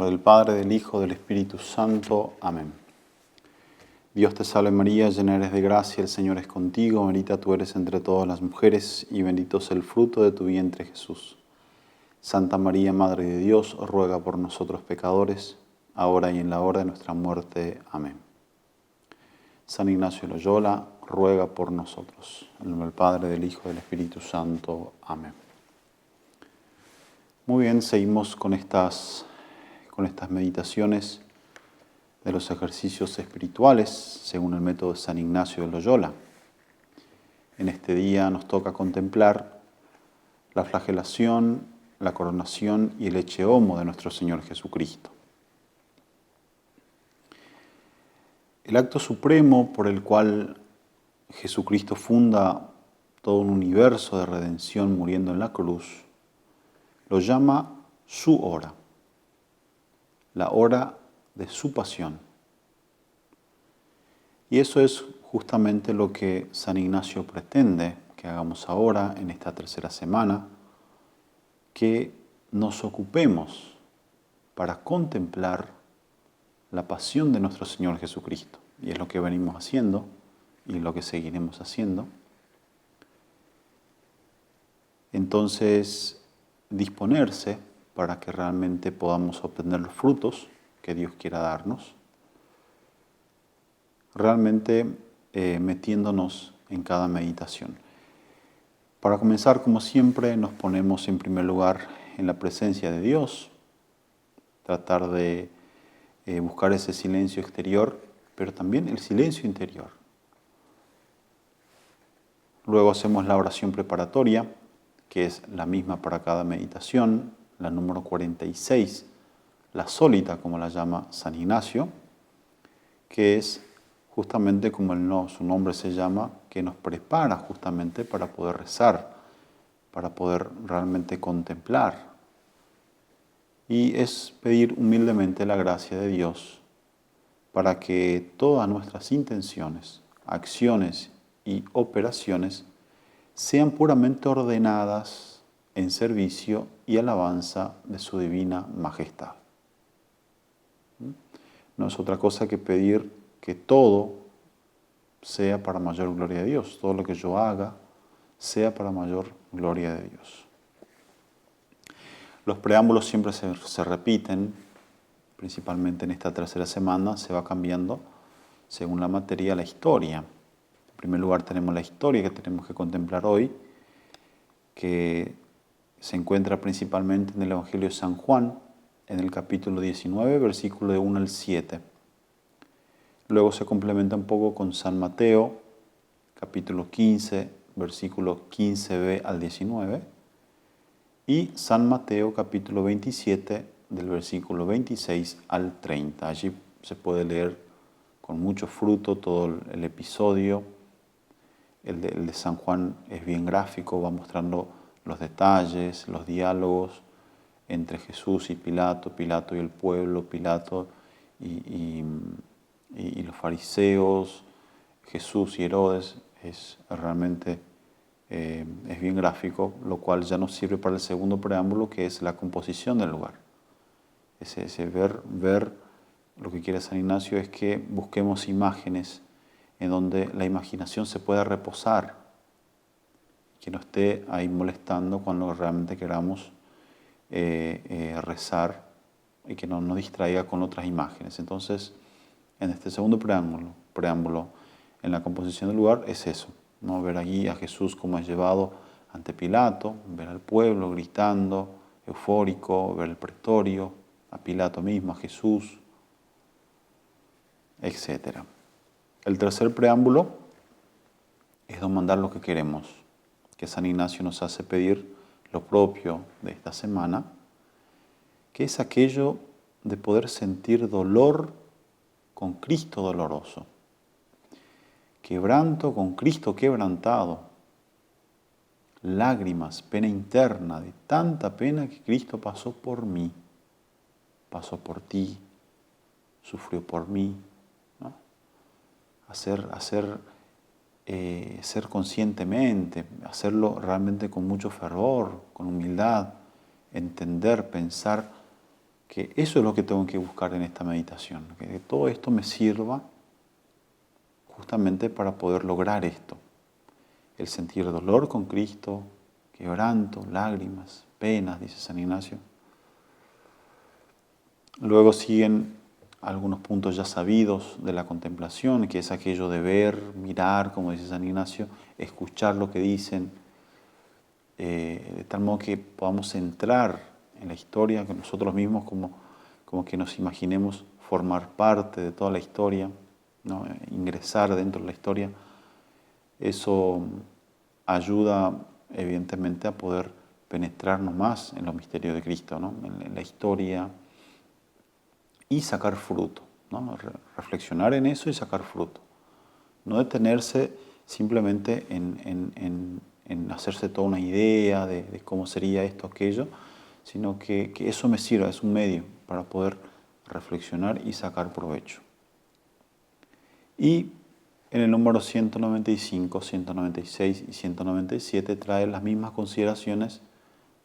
nombre del Padre, del Hijo, del Espíritu Santo. Amén. Dios te salve María, llena eres de gracia, el Señor es contigo, bendita tú eres entre todas las mujeres, y bendito es el fruto de tu vientre Jesús. Santa María, Madre de Dios, ruega por nosotros pecadores, ahora y en la hora de nuestra muerte. Amén. San Ignacio de Loyola, ruega por nosotros. En nombre del Padre, del Hijo, del Espíritu Santo. Amén. Muy bien, seguimos con estas meditaciones de los ejercicios espirituales según el método de San Ignacio de Loyola. En este día nos toca contemplar la flagelación, la coronación y el ecce homo de nuestro Señor Jesucristo. El acto supremo por el cual Jesucristo funda todo un universo de redención muriendo en la cruz lo llama su hora, la hora de su pasión. Y eso es justamente lo que San Ignacio pretende que hagamos ahora, en esta tercera semana, que nos ocupemos para contemplar la pasión de nuestro Señor Jesucristo. Y es lo que venimos haciendo y lo que seguiremos haciendo. Entonces, disponerse para que realmente podamos obtener los frutos que Dios quiera darnos, realmente metiéndonos en cada meditación. Para comenzar, como siempre, nos ponemos en primer lugar en la presencia de Dios, tratar de buscar ese silencio exterior, pero también el silencio interior. Luego hacemos la oración preparatoria, que es la misma para cada meditación, la número 46, la sólita, como la llama San Ignacio, que es justamente como su nombre se llama, que nos prepara justamente para poder rezar, para poder realmente contemplar. Y es pedir humildemente la gracia de Dios para que todas nuestras intenciones, acciones y operaciones sean puramente ordenadas en servicio y alabanza de su divina majestad. No es otra cosa que pedir que todo sea para mayor gloria de Dios, todo lo que yo haga sea para mayor gloria de Dios. Los preámbulos siempre se repiten, principalmente en esta tercera semana, se va cambiando según la materia, la historia. En primer lugar tenemos la historia que tenemos que contemplar hoy, que se encuentra principalmente en el Evangelio de San Juan, en el capítulo 19, versículo de 1 al 7. Luego se complementa un poco con San Mateo, capítulo 15, versículo 15b al 19, y San Mateo, capítulo 27, del versículo 26 al 30. Allí se puede leer con mucho fruto todo el episodio. El de San Juan es bien gráfico, va mostrando los detalles, los diálogos entre Jesús y Pilato, Pilato y el pueblo, Pilato y los fariseos, Jesús y Herodes. Es realmente es bien gráfico, lo cual ya nos sirve para el segundo preámbulo, que es la composición del lugar. Ese ver lo que quiere San Ignacio es que busquemos imágenes en donde la imaginación se pueda reposar, que no esté ahí molestando cuando realmente queramos rezar y que no nos distraiga con otras imágenes. Entonces, en este segundo preámbulo en la composición del lugar es eso, ¿no? Ver allí a Jesús como es llevado ante Pilato, ver al pueblo gritando, eufórico, ver el pretorio, a Pilato mismo, a Jesús, etc. El tercer preámbulo es demandar lo que queremos, que San Ignacio nos hace pedir lo propio de esta semana, que es aquello de poder sentir dolor con Cristo doloroso, quebranto con Cristo quebrantado, lágrimas, pena interna, de tanta pena que Cristo pasó por mí, pasó por ti, sufrió por mí, ¿no? Ser conscientemente, hacerlo realmente con mucho fervor, con humildad, entender, pensar que eso es lo que tengo que buscar en esta meditación, que todo esto me sirva justamente para poder lograr esto. El sentir dolor con Cristo, quebranto, lágrimas, penas, dice San Ignacio. Luego siguen algunos puntos ya sabidos de la contemplación, que es aquello de ver, mirar, como dice San Ignacio, escuchar lo que dicen, de tal modo que podamos entrar en la historia, que nosotros mismos como que nos imaginemos formar parte de toda la historia, ¿no? Ingresar dentro de la historia. Eso ayuda evidentemente a poder penetrarnos más en los misterios de Cristo, ¿no? En la historia, y sacar fruto, ¿no? Reflexionar en eso y sacar fruto. No detenerse simplemente en hacerse toda una idea de cómo sería esto, aquello, sino que eso me sirva, es un medio para poder reflexionar y sacar provecho. Y en el número 195, 196 y 197 trae las mismas consideraciones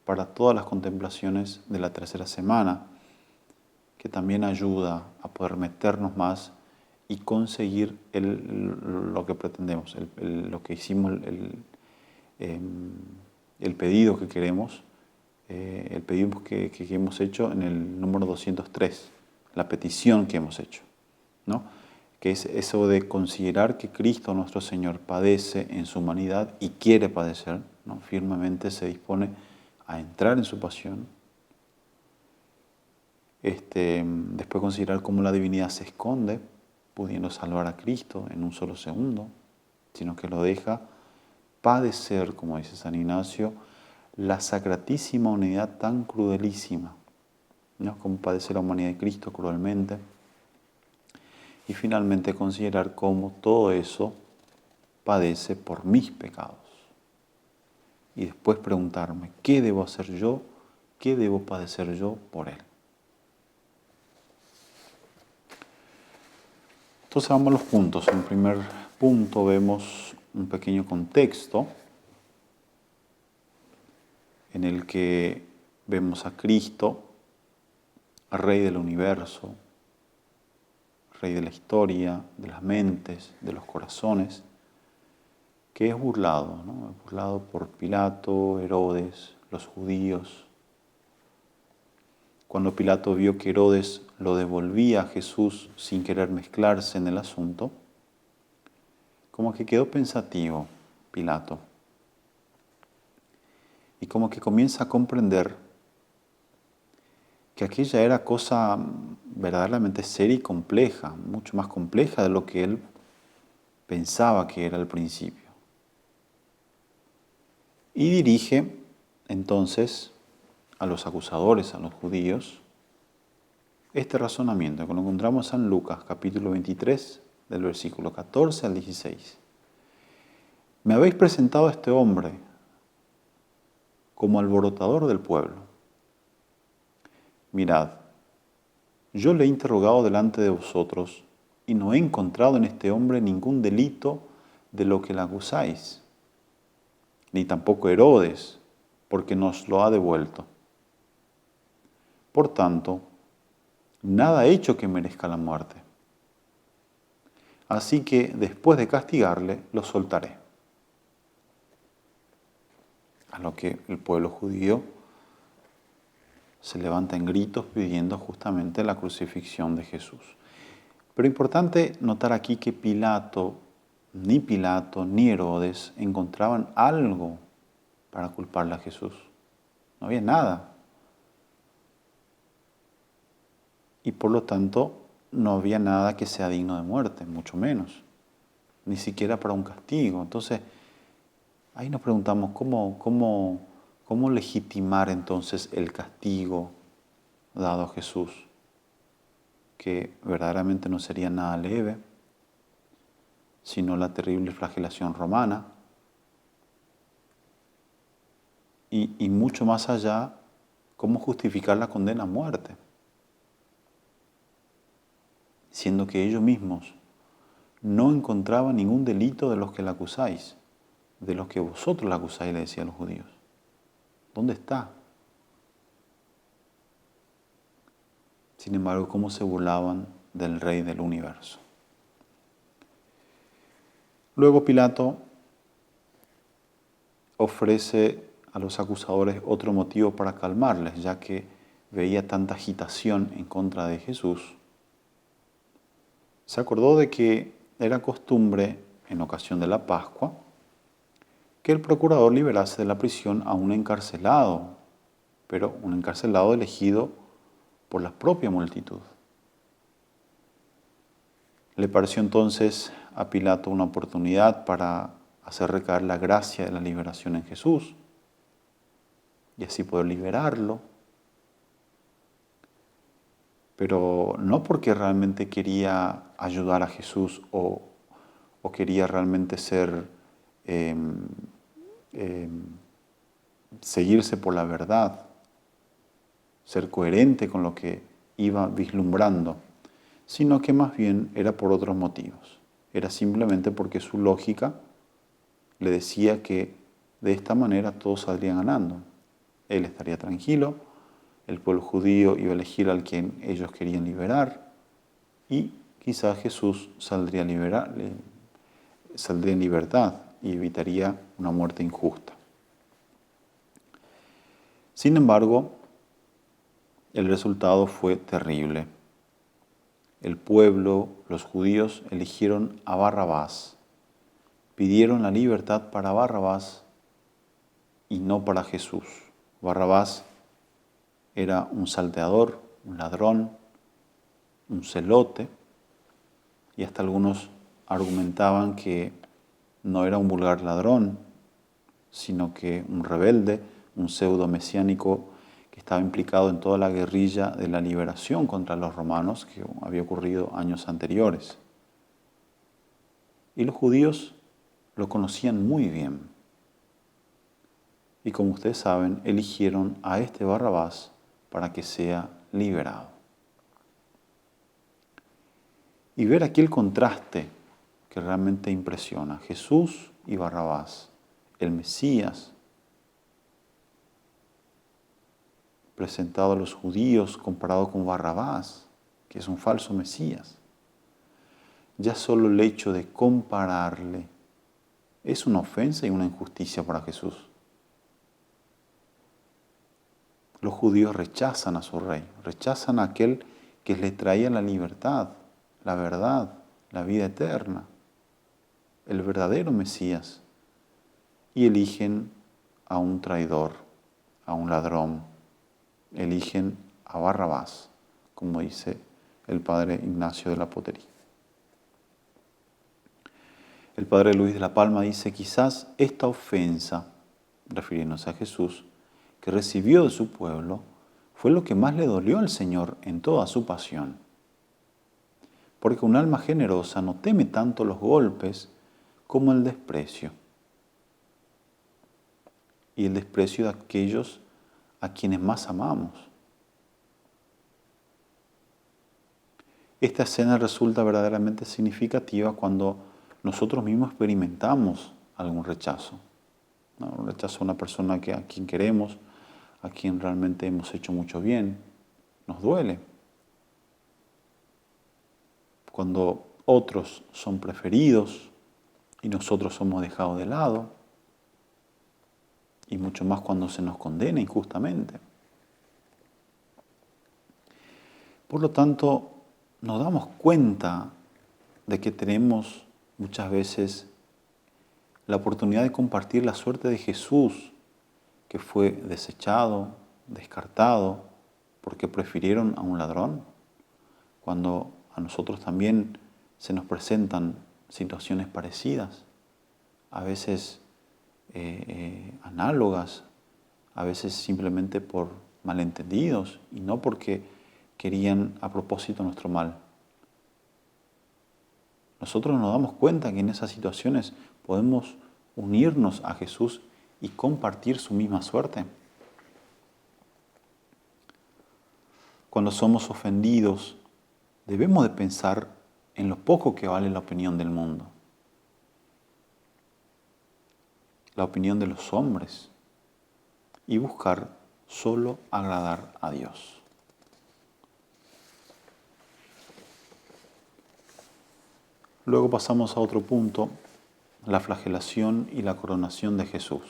para todas las contemplaciones de la tercera semana, que también ayuda a poder meternos más y conseguir lo que pretendemos, lo que hicimos, el pedido que queremos, el pedido que hemos hecho en el número 203, la petición que hemos hecho, ¿no? Que es eso de considerar que Cristo nuestro Señor padece en su humanidad y quiere padecer, ¿no? Firmemente se dispone a entrar en su pasión. Después considerar cómo la divinidad se esconde, pudiendo salvar a Cristo en un solo segundo, sino que lo deja padecer, como dice San Ignacio, la sacratísima unidad tan crudelísima, ¿no? Como padece la humanidad de Cristo cruelmente. Y finalmente considerar cómo todo eso padece por mis pecados. Y después preguntarme, ¿qué debo hacer yo? ¿Qué debo padecer yo por Él? Entonces vamos a los puntos. En el primer punto vemos un pequeño contexto en el que vemos a Cristo, Rey del universo, Rey de la historia, de las mentes, de los corazones, que es burlado, ¿no? Es burlado por Pilato, Herodes, los judíos. Cuando Pilato vio que Herodes lo devolvía a Jesús sin querer mezclarse en el asunto, como que quedó pensativo Pilato. Y como que comienza a comprender que aquella era cosa verdaderamente seria y compleja, mucho más compleja de lo que él pensaba que era al principio. Y dirige entonces a los acusadores, a los judíos, este razonamiento que lo encontramos en San Lucas, capítulo 23, del versículo 14 al 16. Me habéis presentado a este hombre como alborotador del pueblo. Mirad, yo le he interrogado delante de vosotros y no he encontrado en este hombre ningún delito de lo que le acusáis, ni tampoco Herodes, porque nos lo ha devuelto. Por tanto, nada ha hecho que merezca la muerte. Así que después de castigarle, lo soltaré. A lo que el pueblo judío se levanta en gritos pidiendo justamente la crucifixión de Jesús. Pero importante notar aquí que Pilato ni Herodes encontraban algo para culparle a Jesús. No había nada. Y por lo tanto, no había nada que sea digno de muerte, mucho menos. Ni siquiera para un castigo. Entonces, ahí nos preguntamos cómo legitimar entonces el castigo dado a Jesús, que verdaderamente no sería nada leve, sino la terrible flagelación romana. Y mucho más allá, cómo justificar la condena a muerte, siendo que ellos mismos no encontraban ningún delito de los que la acusáis, de los que vosotros la acusáis, le decía a los judíos. ¿Dónde está? Sin embargo, cómo se burlaban del Rey del universo. Luego Pilato ofrece a los acusadores otro motivo para calmarles, ya que veía tanta agitación en contra de Jesús. Se acordó de que era costumbre, en ocasión de la Pascua, que el procurador liberase de la prisión a un encarcelado, pero un encarcelado elegido por la propia multitud. Le pareció entonces a Pilato una oportunidad para hacer recaer la gracia de la liberación en Jesús y así poder liberarlo, pero no porque realmente quería ayudar a Jesús o quería realmente seguirse por la verdad, ser coherente con lo que iba vislumbrando, sino que más bien era por otros motivos. Era simplemente porque su lógica le decía que de esta manera todos saldrían ganando. Él estaría tranquilo, el pueblo judío iba a elegir al quien ellos querían liberar y quizás Jesús saldría en libertad y evitaría una muerte injusta. Sin embargo, el resultado fue terrible. El pueblo, los judíos, eligieron a Barrabás, pidieron la libertad para Barrabás y no para Jesús. Barrabás era un salteador, un ladrón, un celote, y hasta algunos argumentaban que no era un vulgar ladrón, sino que un rebelde, un pseudo mesiánico que estaba implicado en toda la guerrilla de la liberación contra los romanos que había ocurrido años anteriores. Y los judíos lo conocían muy bien. Y como ustedes saben, eligieron a este Barrabás para que sea liberado. Y ver aquí el contraste que realmente impresiona. Jesús y Barrabás, el Mesías, presentado a los judíos comparado con Barrabás, que es un falso Mesías. Ya solo el hecho de compararle es una ofensa y una injusticia para Jesús. Los judíos rechazan a su rey, rechazan a aquel que les traía la libertad, la verdad, la vida eterna, el verdadero Mesías, y eligen a un traidor, a un ladrón, eligen a Barrabás, como dice el padre Ignacio de la Potería. El padre Luis de la Palma dice, quizás esta ofensa, refiriéndose a Jesús, que recibió de su pueblo, fue lo que más le dolió al Señor en toda su pasión. Porque un alma generosa no teme tanto los golpes como el desprecio. Y el desprecio de aquellos a quienes más amamos. Esta escena resulta verdaderamente significativa cuando nosotros mismos experimentamos algún rechazo. ¿No? Un rechazo a una persona a quien queremos, a quien realmente hemos hecho mucho bien, nos duele. Cuando otros son preferidos y nosotros somos dejados de lado, y mucho más cuando se nos condena injustamente. Por lo tanto, nos damos cuenta de que tenemos muchas veces la oportunidad de compartir la suerte de Jesús, que fue desechado, descartado, porque prefirieron a un ladrón, cuando a nosotros también se nos presentan situaciones parecidas, a veces análogas, a veces simplemente por malentendidos y no porque querían a propósito nuestro mal. Nosotros nos damos cuenta que en esas situaciones podemos unirnos a Jesús y compartir su misma suerte. Cuando somos ofendidos, debemos de pensar en lo poco que vale la opinión del mundo, la opinión de los hombres, y buscar solo agradar a Dios. Luego pasamos a otro punto, la flagelación y la coronación de Jesús.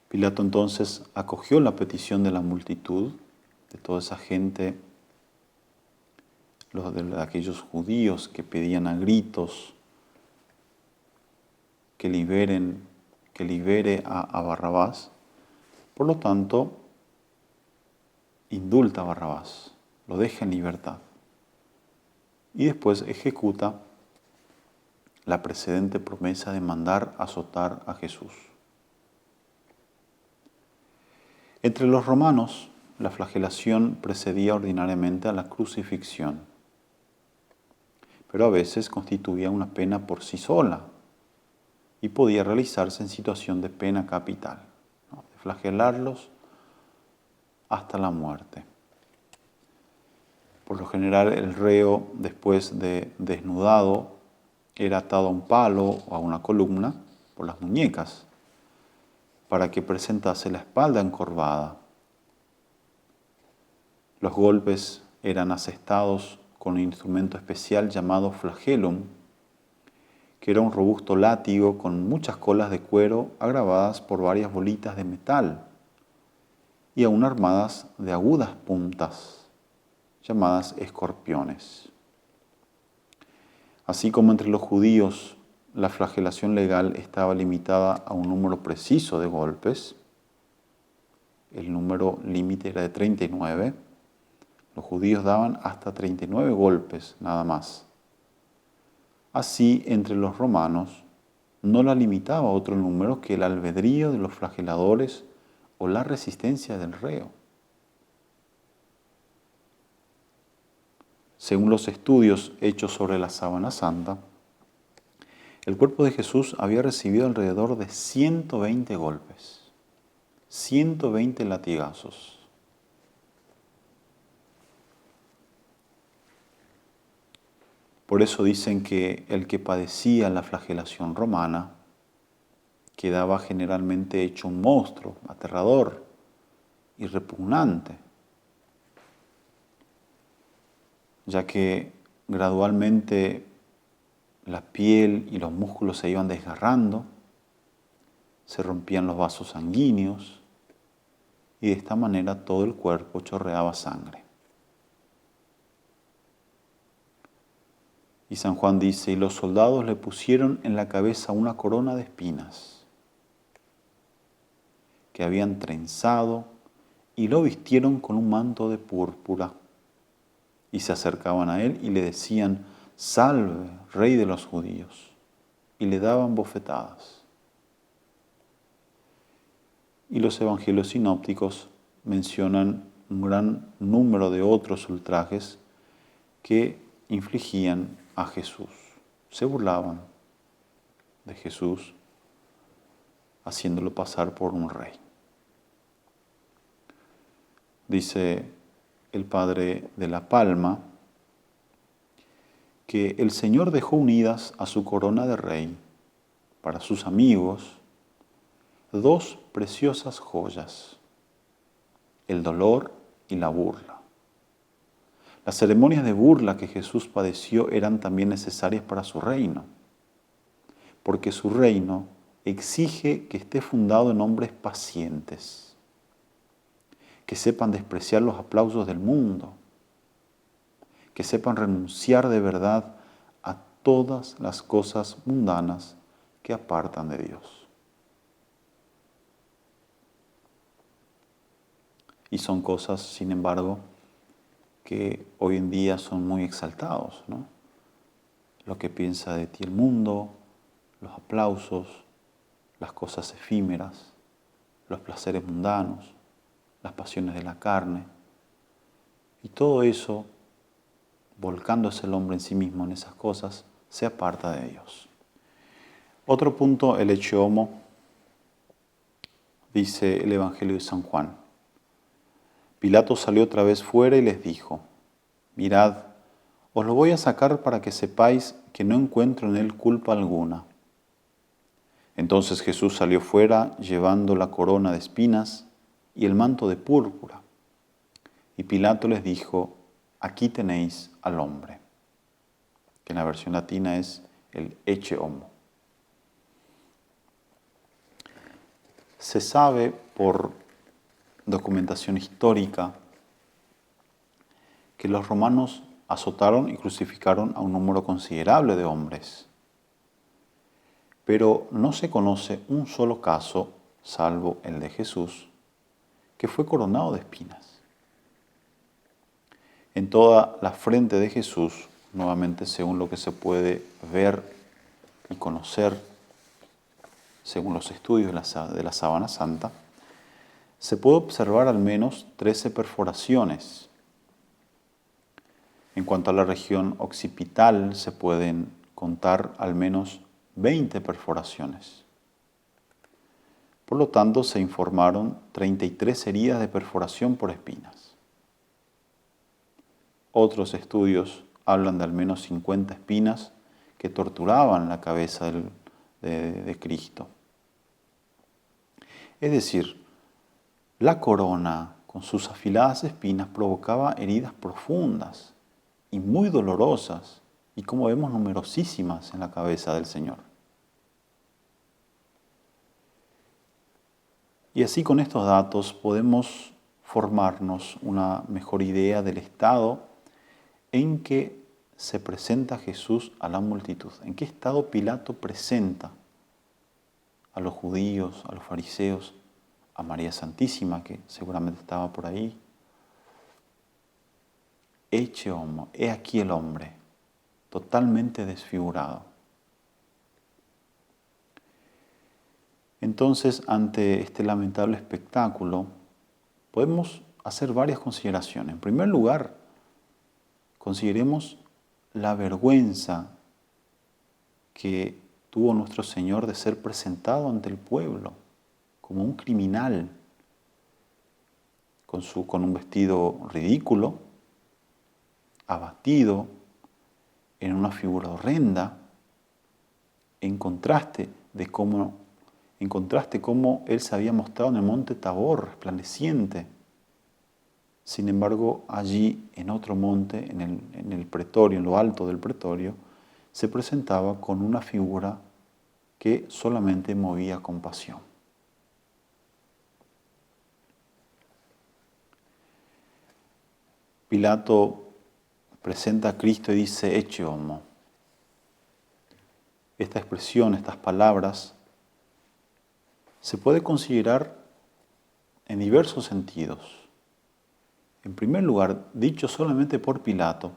Pilato entonces acogió la petición de la multitud, de toda esa gente, de aquellos judíos que pedían a gritos que libere a Barrabás. Por lo tanto, indulta a Barrabás, lo deja en libertad. Y después ejecuta la precedente promesa de mandar azotar a Jesús. Entre los romanos, la flagelación precedía ordinariamente a la crucifixión, pero a veces constituía una pena por sí sola y podía realizarse en situación de pena capital, ¿no? De flagelarlos hasta la muerte. Por lo general, el reo, después de desnudado, era atado a un palo o a una columna por las muñecas para que presentase la espalda encorvada. Los golpes eran asestados con un instrumento especial llamado flagellum, que era un robusto látigo con muchas colas de cuero agravadas por varias bolitas de metal y aún armadas de agudas puntas, llamadas escorpiones. Así como entre los judíos la flagelación legal estaba limitada a un número preciso de golpes, el número límite era de 39, los judíos daban hasta 39 golpes nada más. Así, entre los romanos, no la limitaba a otro número que el albedrío de los flageladores o la resistencia del reo. Según los estudios hechos sobre la sábana santa, el cuerpo de Jesús había recibido alrededor de 120 golpes, 120 latigazos. Por eso dicen que el que padecía la flagelación romana quedaba generalmente hecho un monstruo, aterrador y repugnante, ya que gradualmente la piel y los músculos se iban desgarrando, se rompían los vasos sanguíneos y de esta manera todo el cuerpo chorreaba sangre. Y San Juan dice, y los soldados le pusieron en la cabeza una corona de espinas que habían trenzado y lo vistieron con un manto de púrpura. Y se acercaban a él y le decían, salve, rey de los judíos, y le daban bofetadas. Y los evangelios sinópticos mencionan un gran número de otros ultrajes que infligían a Jesús. Se burlaban de Jesús, haciéndolo pasar por un rey. Dice el padre de La Palma que el Señor dejó unidas a su corona de rey, para sus amigos, dos preciosas joyas, el dolor y la burla. Las ceremonias de burla que Jesús padeció eran también necesarias para su reino, porque su reino exige que esté fundado en hombres pacientes, que sepan despreciar los aplausos del mundo, que sepan renunciar de verdad a todas las cosas mundanas que apartan de Dios. Y son cosas, sin embargo, que hoy en día son muy exaltados, ¿no? Lo que piensa de ti el mundo, los aplausos, las cosas efímeras, los placeres mundanos, las pasiones de la carne. Y todo eso, volcándose el hombre en sí mismo en esas cosas, se aparta de Dios. Otro punto, el hecho homo, dice el Evangelio de San Juan. Pilato salió otra vez fuera y les dijo, mirad, os lo voy a sacar para que sepáis que no encuentro en él culpa alguna. Entonces Jesús salió fuera llevando la corona de espinas y el manto de púrpura. Y Pilato les dijo, aquí tenéis al hombre. que en la versión latina es el ecce homo. Se sabe por documentación histórica que los romanos azotaron y crucificaron a un número considerable de hombres, pero no se conoce un solo caso, salvo el de Jesús, que fue coronado de espinas. En toda la frente de Jesús, nuevamente según lo que se puede ver y conocer, según los estudios de la sábana santa, se puede observar al menos 13 perforaciones. En cuanto a la región occipital, se pueden contar al menos 20 perforaciones. Por lo tanto, se informaron 33 heridas de perforación por espinas. Otros estudios hablan de al menos 50 espinas que torturaban la cabeza de Cristo. Es decir, la corona con sus afiladas espinas provocaba heridas profundas y muy dolorosas, y como vemos, numerosísimas en la cabeza del Señor. Y así con estos datos podemos formarnos una mejor idea del estado en que se presenta Jesús a la multitud, en qué estado Pilato presenta a los judíos, a los fariseos, a María Santísima, que seguramente estaba por ahí. Ecce homo, he aquí el hombre, totalmente desfigurado. Entonces, ante este lamentable espectáculo, podemos hacer varias consideraciones. En primer lugar, consideremos la vergüenza que tuvo nuestro Señor de ser presentado ante el pueblo como un criminal, con un vestido ridículo, abatido, en una figura horrenda, en contraste cómo Él se había mostrado en el monte Tabor, resplandeciente. Sin embargo, allí en otro monte, en el pretorio, en lo alto del pretorio, se presentaba con una figura que solamente movía compasión. Pilato presenta a Cristo y dice, ecce homo. Esta expresión, estas palabras, se puede considerar en diversos sentidos. En primer lugar, dicho solamente por Pilato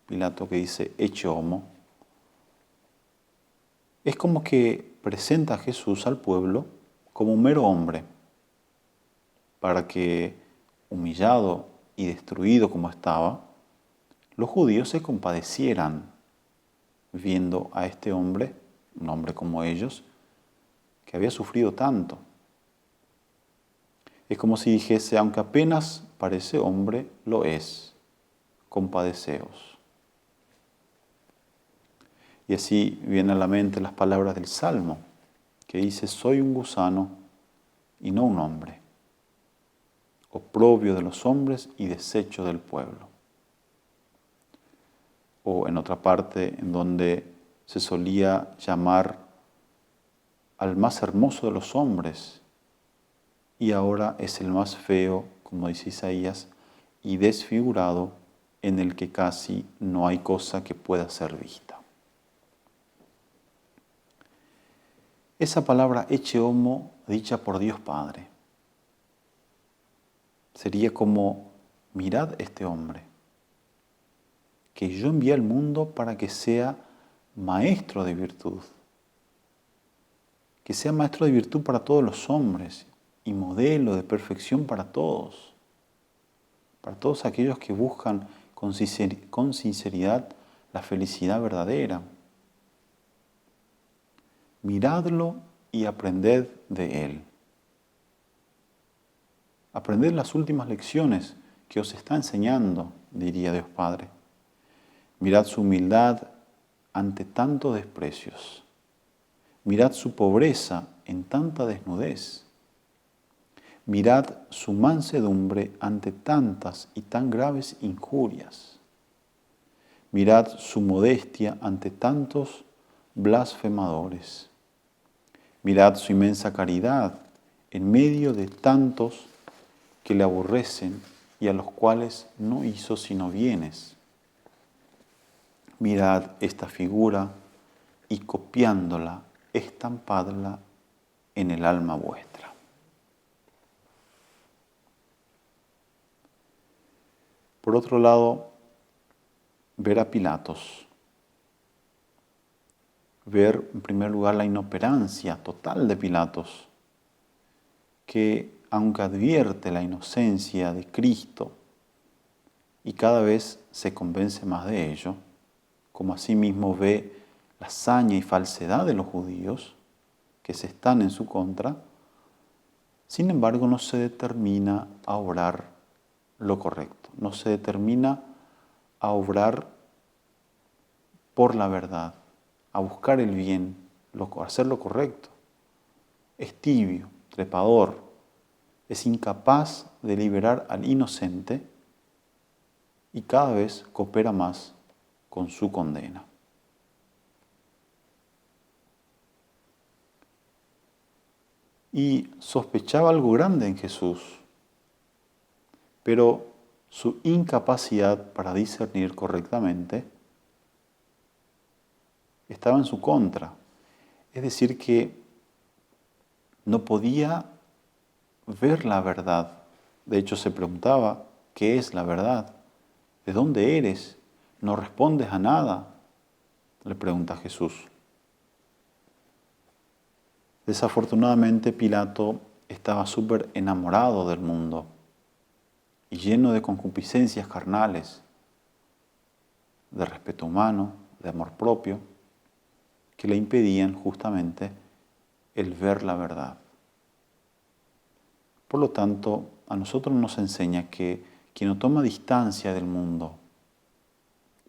que dice ecce homo, es como que presenta a Jesús al pueblo como un mero hombre, para que, humillado y destruido como estaba, los judíos se compadecieran viendo a este hombre, un hombre como ellos, que había sufrido tanto. Es como si dijese, aunque apenas parece hombre, lo es, compadeceos. Y así vienen a la mente las palabras del Salmo, que dice, soy un gusano y no un hombre, oprobio de los hombres y desecho del pueblo. O en otra parte, en donde se solía llamar al más hermoso de los hombres, y ahora es el más feo, como dice Isaías, y desfigurado, en el que casi no hay cosa que pueda ser vista. Esa palabra ecce homo, dicha por Dios Padre, sería como, mirad este hombre, que yo envié al mundo para que sea maestro de virtud, que sea maestro de virtud para todos los hombres y modelo de perfección para todos aquellos que buscan con sinceridad la felicidad verdadera. Miradlo y aprended de él. Aprended las últimas lecciones que os está enseñando, diría Dios Padre. Mirad su humildad ante tantos desprecios. Mirad su pobreza en tanta desnudez. Mirad su mansedumbre ante tantas y tan graves injurias. Mirad su modestia ante tantos blasfemadores. Mirad su inmensa caridad en medio de tantos que le aborrecen y a los cuales no hizo sino bienes. Mirad esta figura y copiándola, estampadla en el alma vuestra. Por otro lado, ver a Pilatos. Ver en primer lugar la inoperancia total de Pilatos, que aunque advierte la inocencia de Cristo y cada vez se convence más de ello, como asimismo ve la saña y falsedad de los judíos que se están en su contra, sin embargo no se determina a obrar lo correcto, no se determina a obrar por la verdad, a buscar el bien, a hacer lo correcto. Es tibio, trepador, es incapaz de liberar al inocente y cada vez coopera más con su condena. Y sospechaba algo grande en Jesús, pero su incapacidad para discernir correctamente estaba en su contra. Es decir, que no podía ver la verdad. De hecho, se preguntaba, ¿qué es la verdad? ¿De dónde eres? No respondes a nada, le pregunta Jesús. Desafortunadamente, Pilato estaba súper enamorado del mundo y lleno de concupiscencias carnales, de respeto humano, de amor propio, que le impedían justamente el ver la verdad. Por lo tanto, a nosotros nos enseña que quien no toma distancia del mundo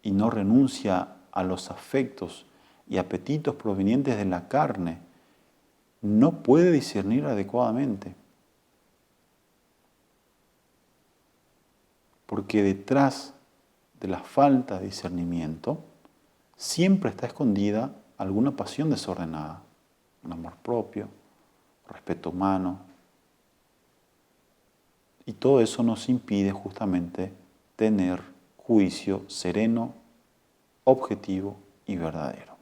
y no renuncia a los afectos y apetitos provenientes de la carne, no puede discernir adecuadamente. Porque detrás de la falta de discernimiento siempre está escondida alguna pasión desordenada, un amor propio, respeto humano. Y todo eso nos impide justamente tener juicio sereno, objetivo y verdadero.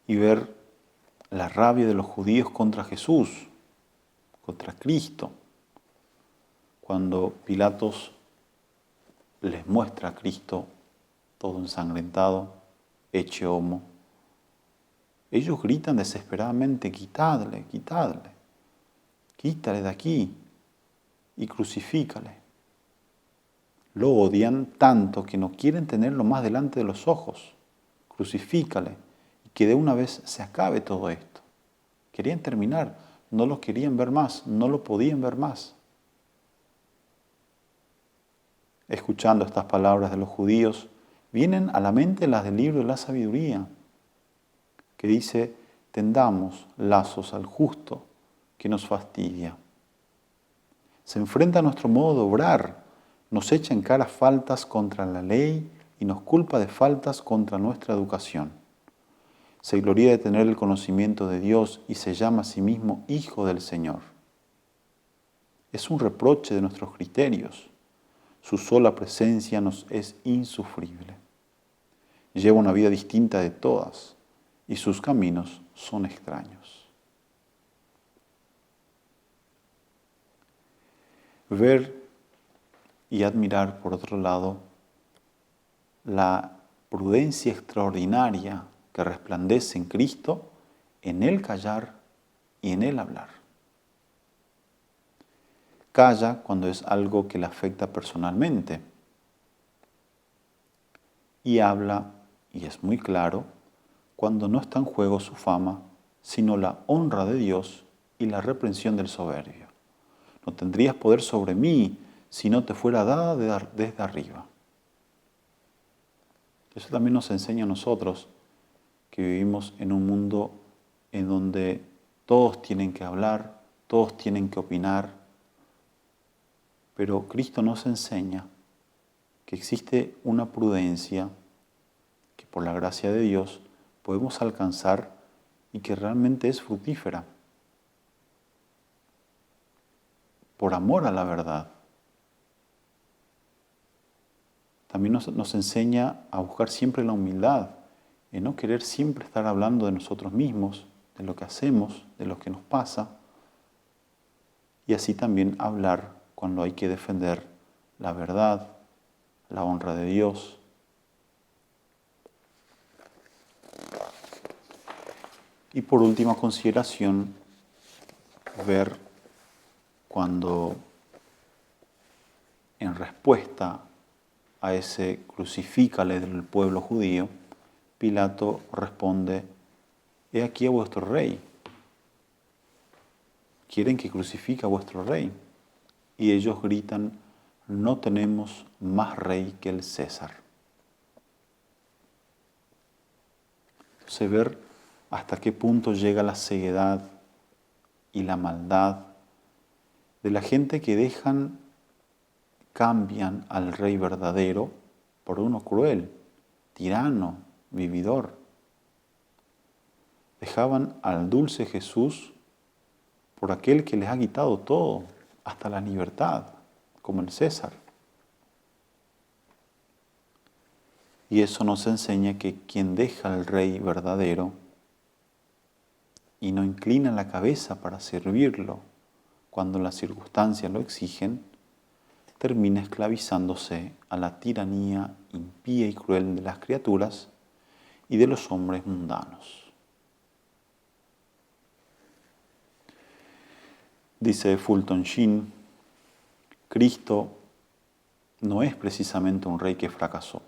Y ver la rabia de los judíos contra Jesús, contra Cristo, cuando Pilatos les muestra a Cristo todo ensangrentado, hecho homo. Ellos gritan desesperadamente, quítale, quítale, quítale de aquí y crucifícale. Lo odian tanto que no quieren tenerlo más delante de los ojos. Crucifícale y que de una vez se acabe todo esto. Querían terminar, no lo querían ver más, no lo podían ver más. Escuchando estas palabras de los judíos, vienen a la mente las del libro de la sabiduría, que dice, tendamos lazos al justo que nos fastidia. Se enfrenta a nuestro modo de obrar, nos echa en cara faltas contra la ley y nos culpa de faltas contra nuestra educación. Se gloría de tener el conocimiento de Dios y se llama a sí mismo Hijo del Señor. Es un reproche de nuestros criterios. Su sola presencia nos es insufrible. Lleva una vida distinta de todas y sus caminos son extraños. Ver y admirar, por otro lado, la prudencia extraordinaria que resplandece en Cristo, en el callar y en el hablar. Calla cuando es algo que le afecta personalmente y habla, y es muy claro, cuando no está en juego su fama, sino la honra de Dios y la reprensión del soberbio. No tendrías poder sobre mí si no te fuera dada desde arriba. Eso también nos enseña a nosotros que vivimos en un mundo en donde todos tienen que hablar, todos tienen que opinar, Pero Cristo nos enseña que existe una prudencia que por la gracia de Dios podemos alcanzar y que realmente es fructífera. Por amor a la verdad. También nos enseña a buscar siempre la humildad, en no querer siempre estar hablando de nosotros mismos, de lo que hacemos, de lo que nos pasa, y así también hablar cuando hay que defender la verdad, la honra de Dios. Y por última consideración, ver cuando en respuesta a ese crucifícale del pueblo judío, Pilato responde: he aquí a vuestro rey. ¿Quieren que crucifique a vuestro rey? Y ellos gritan: no tenemos más rey que el César. Entonces ver hasta qué punto llega la ceguedad y la maldad de la gente que cambian al rey verdadero por uno cruel, tirano, vividor. Dejaban al dulce Jesús por aquel que les ha quitado todo, hasta la libertad, como el César. Y eso nos enseña que quien deja al rey verdadero y no inclina la cabeza para servirlo cuando las circunstancias lo exigen, termina esclavizándose a la tiranía impía y cruel de las criaturas y de los hombres mundanos. Dice Fulton Sheen, Cristo no es precisamente un rey que fracasó.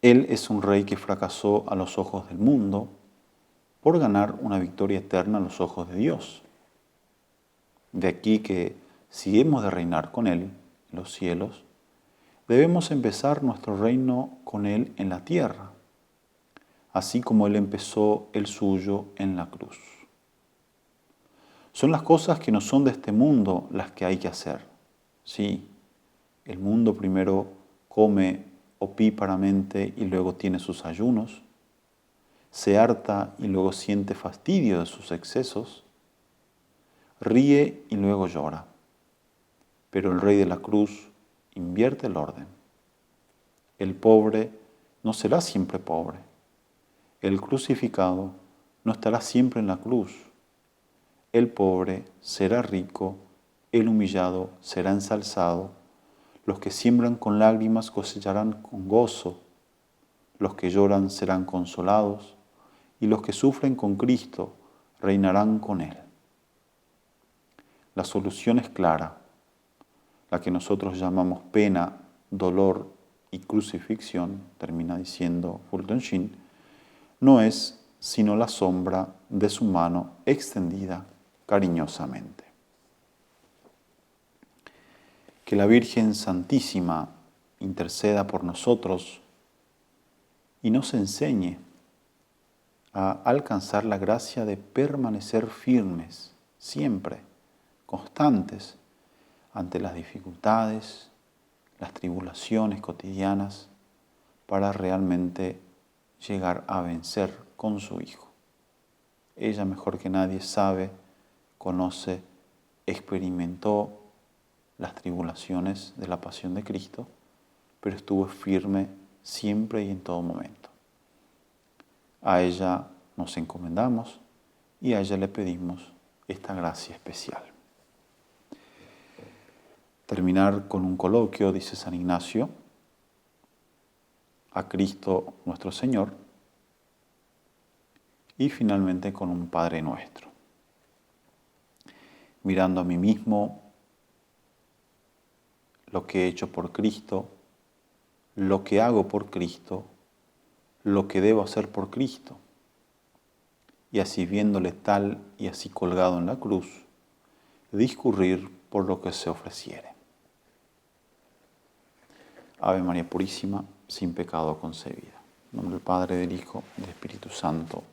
Él es un rey que fracasó a los ojos del mundo por ganar una victoria eterna a los ojos de Dios. De aquí que, si hemos de reinar con Él en los cielos, debemos empezar nuestro reino con Él en la tierra, así como Él empezó el suyo en la cruz. Son las cosas que no son de este mundo las que hay que hacer. Sí, el mundo primero come opíparamente y luego tiene sus ayunos, se harta y luego siente fastidio de sus excesos, ríe y luego llora. Pero el Rey de la Cruz invierte el orden. El pobre no será siempre pobre. El crucificado no estará siempre en la cruz. El pobre será rico, el humillado será ensalzado. Los que siembran con lágrimas cosecharán con gozo. Los que lloran serán consolados, y los que sufren con Cristo reinarán con Él. La solución es clara, la que nosotros llamamos pena, dolor y crucifixión, termina diciendo Fulton Sheen, no es sino la sombra de su mano extendida cariñosamente. Que la Virgen Santísima interceda por nosotros y nos enseñe a alcanzar la gracia de permanecer firmes, siempre, constantes, ante las dificultades, las tribulaciones cotidianas, para realmente llegar a vencer con su Hijo. Ella mejor que nadie sabe, conoce, experimentó las tribulaciones de la pasión de Cristo, pero estuvo firme siempre y en todo momento. A ella nos encomendamos y a ella le pedimos esta gracia especial. Terminar con un coloquio, dice San Ignacio, a Cristo nuestro Señor, y finalmente con un Padre Nuestro. Mirando a mí mismo, lo que he hecho por Cristo, lo que hago por Cristo, lo que debo hacer por Cristo, y así viéndole tal y así colgado en la cruz, discurrir por lo que se ofreciere. Ave María Purísima, sin pecado concebida. En nombre del Padre, del Hijo y del Espíritu Santo.